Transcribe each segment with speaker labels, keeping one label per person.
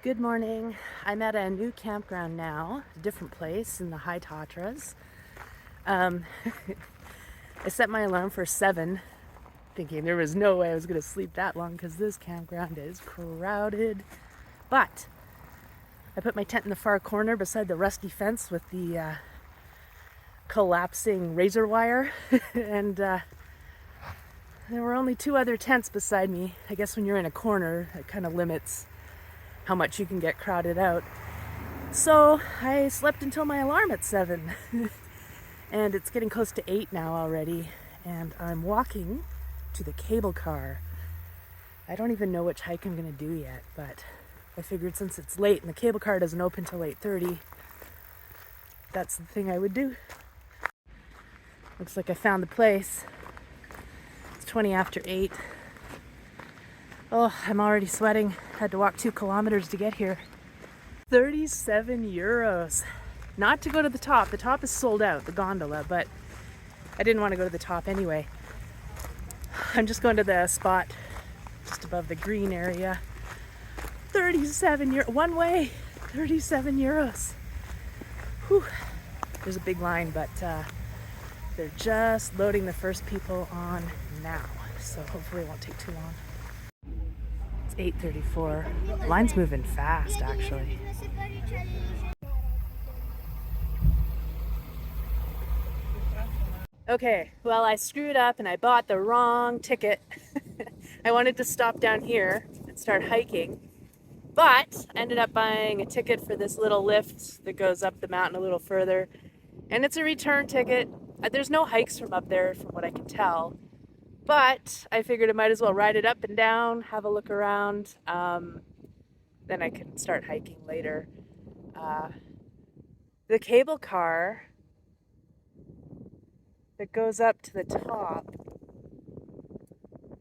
Speaker 1: Good morning. I'm at a new campground now, a different place in the high Tatras. Um, I set my alarm for 7, thinking there was no way I was going to sleep that long because this campground is crowded. But I put my tent in the far corner beside the rusty fence with the collapsing razor wire, and there were only 2 other tents beside me. I guess when you're in a corner, it kind of limits how much you can get crowded out. So I slept until my alarm at 7 and it's getting close to 8 now already, and I'm walking to the cable car. I don't even know which hike I'm gonna do yet, but I figured since it's late and the cable car doesn't open till 8:30, that's the thing I would do. Looks like I found the place. It's 20 after 8. Oh, I'm already sweating. Had to walk 2 kilometers to get here. 37 euros. Not to go to the top. The top is sold out, the gondola, but I didn't want to go to the top anyway. I'm just going to the spot just above the green area. 37 euros. One way. 37 euros. Whew. There's a big line, but they're just loading the first people on now. So hopefully it won't take too long. It's 8:34. Line's moving fast, actually. Okay, well, I screwed up and I bought the wrong ticket. I wanted to stop down here and start hiking, but I ended up buying a ticket for this little lift that goes up the mountain a little further, and it's a return ticket. There's no hikes from up there from what I can tell, but I figured I might as well ride it up and down, have a look around, then I can start hiking later. The cable car that goes up to the top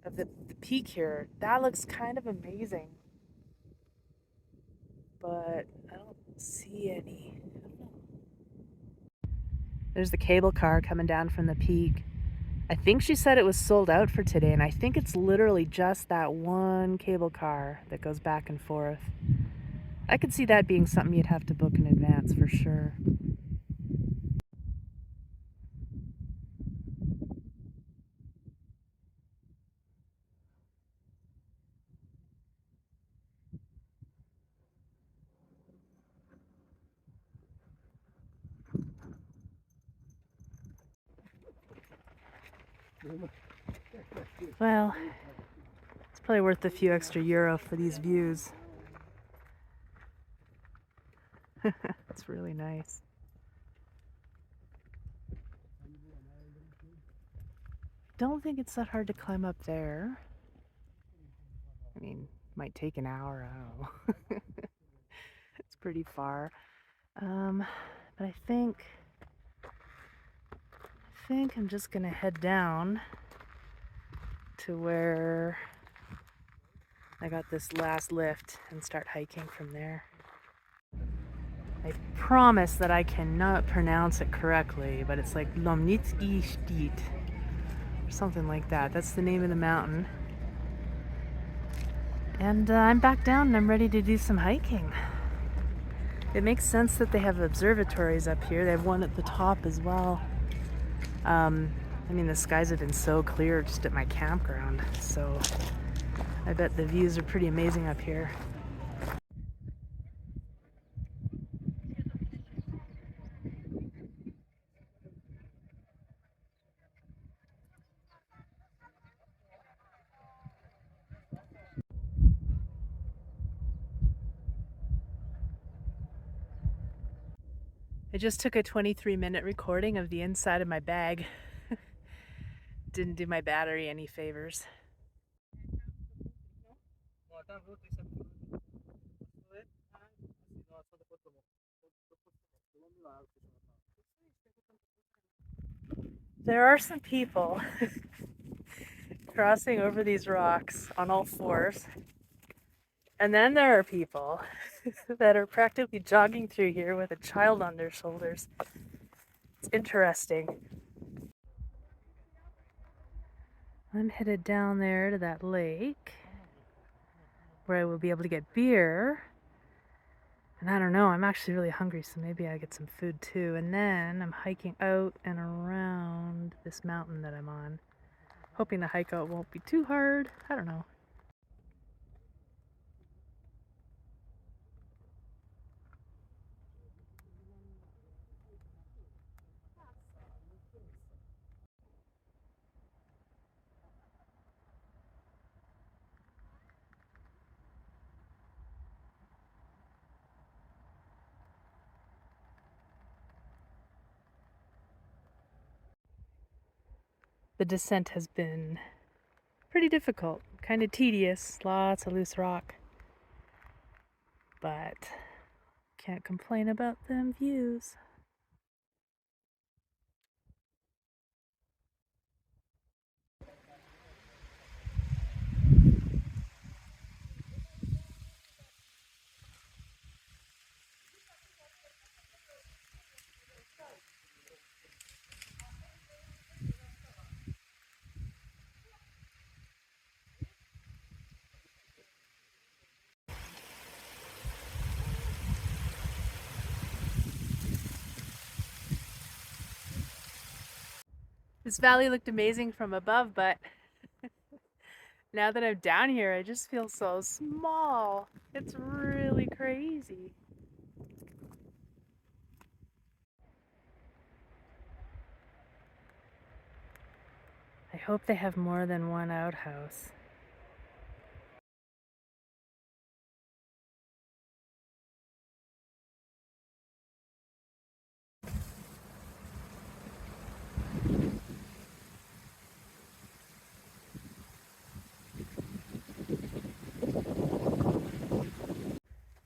Speaker 1: of the peak here, that looks kind of amazing, but I don't see any. There's the cable car coming down from the peak. I think she said it was sold out for today, and I think it's literally just that one cable car that goes back and forth. I could see that being something you'd have to book in advance for sure. Well, it's probably worth a few extra euro for these views. It's really nice. Don't think it's that hard to climb up there. I mean, might take an hour, I don't know. It's pretty far. But I think I'm just gonna head down to where I got this last lift and start hiking from there. I promise that I cannot pronounce it correctly, but it's like Lomnitski Stit or something like that. That's the name of the mountain. And I'm back down and I'm ready to do some hiking. It makes sense that they have observatories up here. They have one at the top as well. I mean, the skies have been so clear just at my campground, so I bet the views are pretty amazing up here. I just took a 23-minute recording of the inside of my bag. Didn't do my battery any favors. There are some people crossing over these rocks on all fours. And then there are people that are practically jogging through here with a child on their shoulders. It's interesting. I'm headed down there to that lake where I will be able to get beer And I don't know, I'm actually really hungry, so maybe I get some food too. And then I'm hiking out and around this mountain that I'm on. Hoping the hike out won't be too hard. I don't know. The descent has been pretty difficult, kind of tedious, lots of loose rock. But can't complain about them views. This valley looked amazing from above, but now that I'm down here, I just feel so small. It's really crazy. I hope they have more than one outhouse.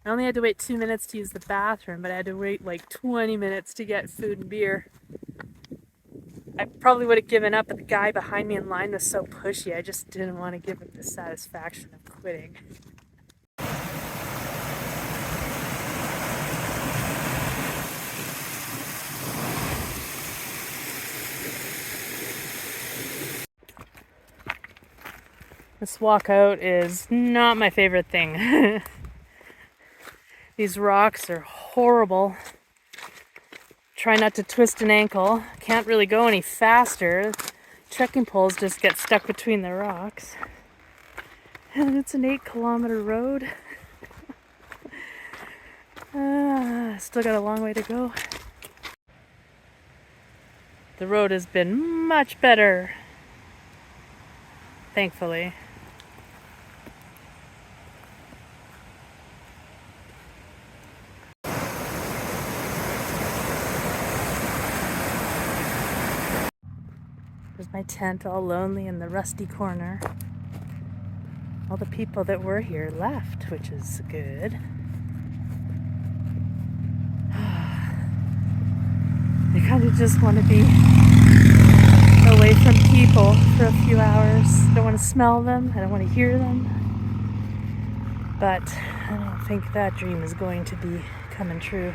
Speaker 1: I only had to wait 2 minutes to use the bathroom, but I had to wait like 20 minutes to get food and beer. I probably would have given up, but the guy behind me in line was so pushy, I just didn't want to give him the satisfaction of quitting. This walkout is not my favorite thing. These rocks are horrible. Try not to twist an ankle. Can't really go any faster. Trekking poles just get stuck between the rocks. And it's an 8-kilometer road. Still got a long way to go. The road has been much better, thankfully. There's my tent all lonely in the rusty corner. All the people that were here left, which is good. I kind of just want to be away from people for a few hours. I don't want to smell them. I don't want to hear them. But I don't think that dream is going to be coming true.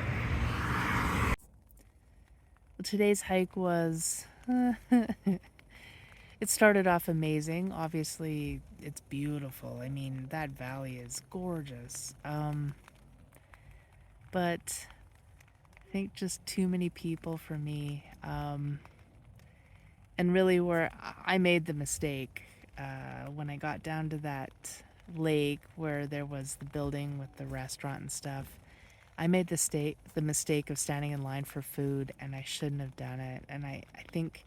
Speaker 1: Well, today's hike was... It started off amazing. Obviously, it's beautiful. I mean, that valley is gorgeous. But I think just too many people for me. And really where I made the mistake when I got down to that lake where there was the building with the restaurant and stuff. I made the mistake of standing in line for food, and I shouldn't have done it. And I think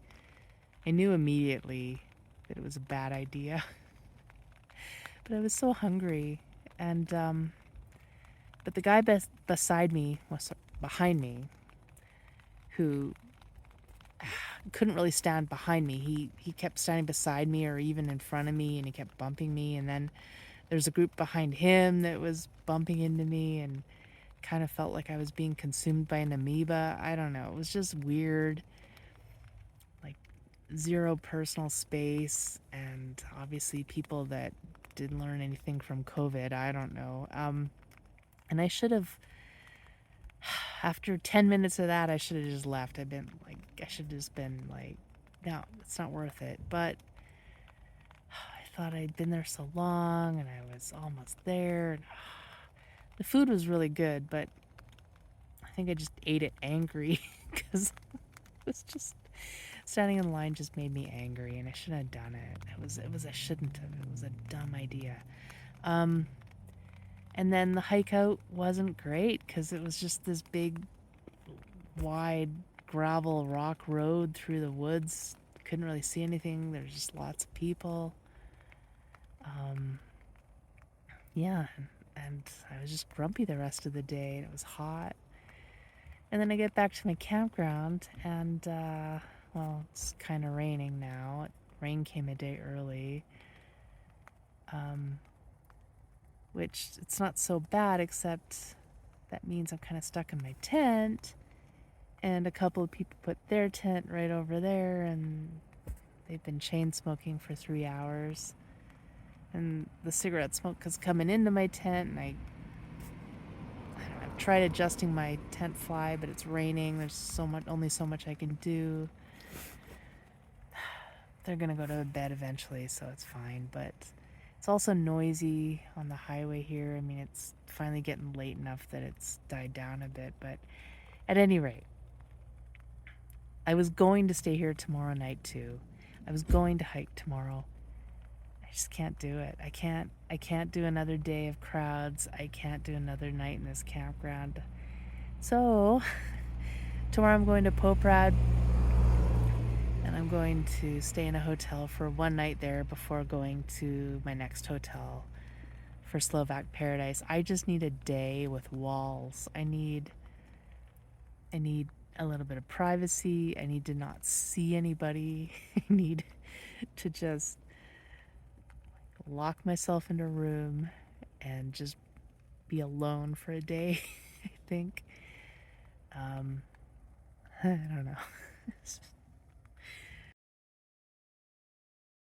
Speaker 1: I knew immediately that it was a bad idea. But I was so hungry. And but the guy beside me, was behind me, who couldn't really stand behind me. He kept standing beside me or even in front of me, and he kept bumping me. And then there's a group behind him that was bumping into me, and kind of felt like I was being consumed by an amoeba. I don't know. It was just weird. Like zero personal space, and obviously people that didn't learn anything from COVID. I don't know. And I should have, after 10 minutes of that, I should have just left. I should have just been like, no, it's not worth it. But I thought I'd been there so long, and I was almost there. And the food was really good, but think I just ate it angry because it was just standing in line just made me angry, and I shouldn't have done it. I shouldn't have. It was a dumb idea. Um, and then the hike out wasn't great because it was just this big, wide gravel rock road through the woods. Couldn't really see anything. There's just lots of people. Yeah, and I was just grumpy the rest of the day, and it was hot. And then I get back to my campground, and well, it's kind of raining now. Rain came a day early, which it's not so bad, except that means I'm kind of stuck in my tent, and a couple of people put their tent right over there, and they've been chain smoking for 3 hours. And the cigarette smoke is coming into my tent, and I've tried adjusting my tent fly, but it's raining. There's only so much I can do. They're gonna go to bed eventually, so it's fine. But it's also noisy on the highway here. I mean, it's finally getting late enough that it's died down a bit. But at any rate, I was going to stay here tomorrow night too. I was going to hike tomorrow. I just can't do it. I can't do another day of crowds. I can't do another night in this campground. So tomorrow I'm going to Poprad, and I'm going to stay in a hotel for one night there before going to my next hotel for Slovak Paradise. I just need a day with walls. I need a little bit of privacy. I need to not see anybody. I need to just lock myself in a room and just be alone for a day. I think. I don't know.